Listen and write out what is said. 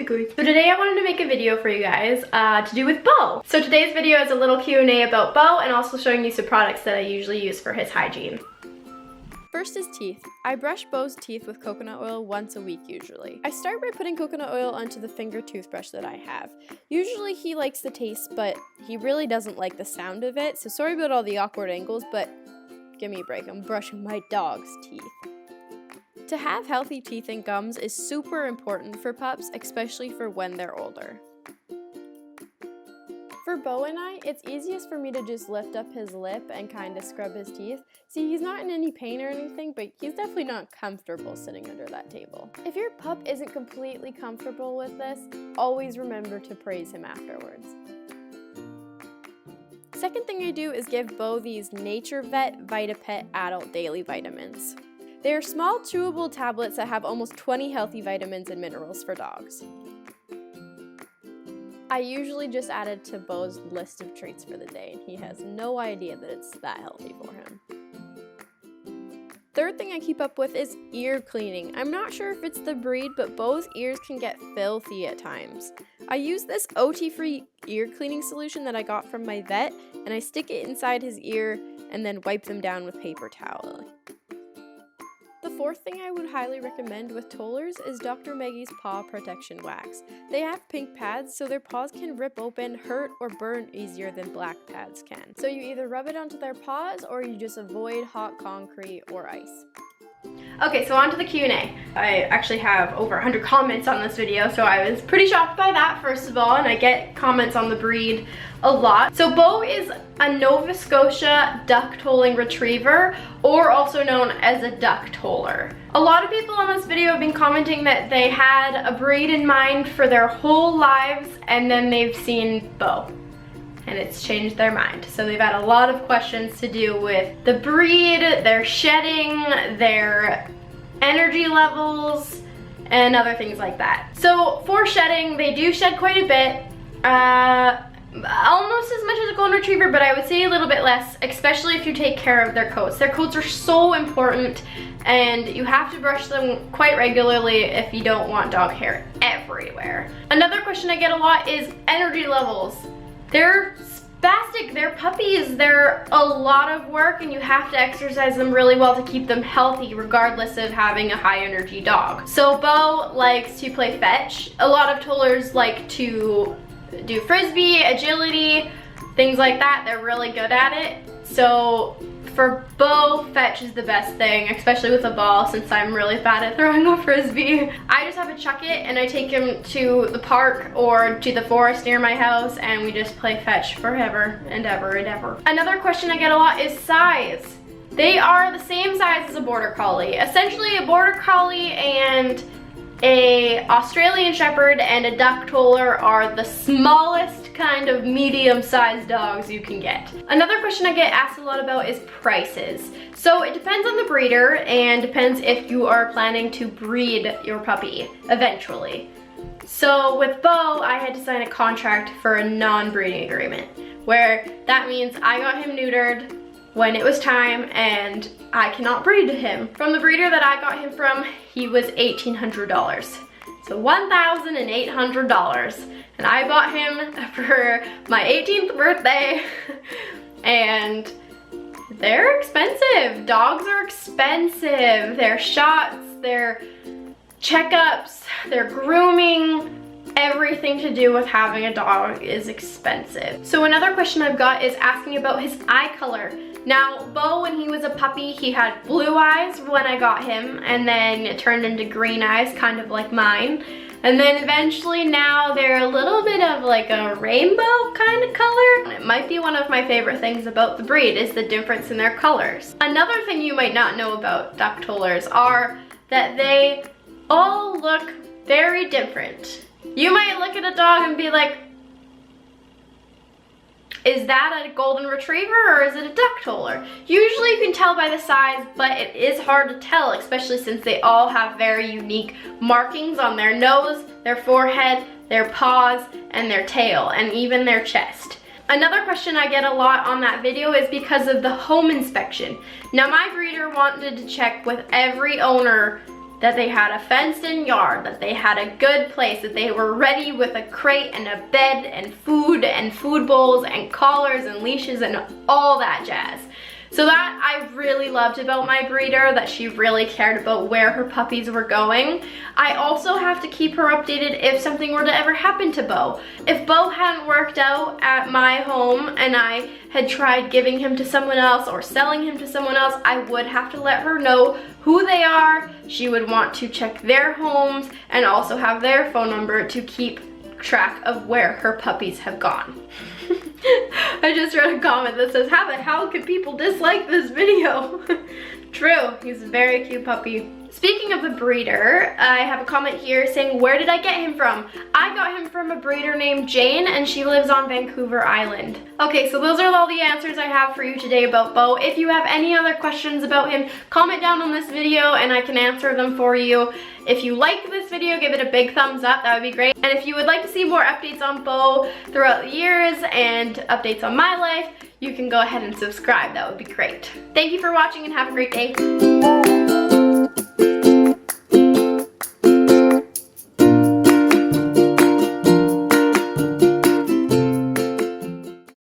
Hey guys. So today I wanted to make a video for you guys to do with Beau. So today's video is a little Q&A about Beau and also showing you some products that I usually use for his hygiene. First is teeth. I brush Beau's teeth with coconut oil once a week usually. I start by putting coconut oil onto the finger toothbrush that I have. Usually he likes the taste, but he really doesn't like the sound of it, so sorry about all the awkward angles, but give me a break, I'm brushing my dog's teeth. To have healthy teeth and gums is super important for pups, especially for when they're older. For Beau and I, it's easiest for me to just lift up his lip and kind of scrub his teeth. See, he's not in any pain or anything, but he's definitely not comfortable sitting under that table. If your pup isn't completely comfortable with this, always remember to praise him afterwards. Second thing I do is give Beau these Nature Vet VitaPet Adult Daily Vitamins. They are small chewable tablets that have almost 20 healthy vitamins and minerals for dogs. I usually just add it to Beau's list of treats for the day, and he has no idea that it's that healthy for him. Third thing I keep up with is ear cleaning. I'm not sure if it's the breed, but Beau's ears can get filthy at times. I use this OT-free ear cleaning solution that I got from my vet, and I stick it inside his ear and then wipe them down with paper towel. The fourth thing I would highly recommend with tollers is Dr. Maggie's Paw Protection Wax. They have pink pads, so their paws can rip open, hurt, or burn easier than black pads can. So you either rub it onto their paws, or you just avoid hot concrete or ice. Okay, so on to the Q&A. I actually have over 100 comments on this video, so I was pretty shocked by that, first of all, and I get comments on the breed a lot. So Beau is a Nova Scotia duck tolling retriever, or also known as a duck toller. A lot of people on this video have been commenting that they had a breed in mind for their whole lives, and then they've seen Beau, and it's changed their mind. So they've had a lot of questions to do with the breed, their shedding, their energy levels, and other things like that. So for shedding, they do shed quite a bit. Almost as much as a golden retriever, but I would say a little bit less, especially if you take care of their coats. Their coats are so important, and you have to brush them quite regularly if you don't want dog hair everywhere. Another question I get a lot is energy levels. They're spastic, they're puppies, they're a lot of work, and you have to exercise them really well to keep them healthy regardless of having a high energy dog. So Beau likes to play fetch. A lot of tollers like to do frisbee, agility, things like that. They're really good at it. So for Beau, fetch is the best thing, especially with a ball, since I'm really bad at throwing a frisbee. I just have a chuck it and I take him to the park or to the forest near my house, and we just play fetch forever and ever and ever. Another question I get a lot is size. They are the same size as a border collie. Essentially, a border collie and a Australian Shepherd and a duck toller are the smallest kind of medium-sized dogs you can get. Another question I get asked a lot about is prices. So it depends on the breeder and depends if you are planning to breed your puppy eventually. So with Beau, I had to sign a contract for a non-breeding agreement, where that means I got him neutered when it was time, and I cannot breed him. From the breeder that I got him from, he was $1,800. So $1,800. And I bought him for my 18th birthday, and they're expensive. Dogs are expensive. Their shots, their checkups, their grooming, everything to do with having a dog is expensive. So another question I've got is asking about his eye color. Now, Beau, when he was a puppy, he had blue eyes when I got him, and then it turned into green eyes, kind of like mine. And then eventually now they're a little bit of like a rainbow kind of color. It might be one of my favorite things about the breed is the difference in their colors. Another thing you might not know about duck tollers are that they all look very different. You might look at a dog and be like, is that a golden retriever or is it a duck toller? Usually you can tell by the size, but it is hard to tell, especially since they all have very unique markings on their nose, their forehead, their paws, and their tail, and even their chest. Another question I get a lot on that video is because of the home inspection. Now, my breeder wanted to check with every owner that they had a fenced-in yard, that they had a good place, that they were ready with a crate and a bed and food bowls and collars and leashes and all that jazz. So that I really loved about my breeder, that she really cared about where her puppies were going. I also have to keep her updated if something were to ever happen to Beau. If Beau hadn't worked out at my home and I had tried giving him to someone else or selling him to someone else, I would have to let her know who they are. She would want to check their homes and also have their phone number to keep track of where her puppies have gone. I just read a comment that says, how the hell could people dislike this video? True, he's a very cute puppy. Speaking of the breeder, I have a comment here saying, where did I get him from? I got him from a breeder named Jane, and she lives on Vancouver Island. Okay, so those are all the answers I have for you today about Beau. If you have any other questions about him, comment down on this video and I can answer them for you. If you like this video, give it a big thumbs up, that would be great. And if you would like to see more updates on Beau throughout the years and updates on my life, you can go ahead and subscribe, that would be great. Thank you for watching and have a great day.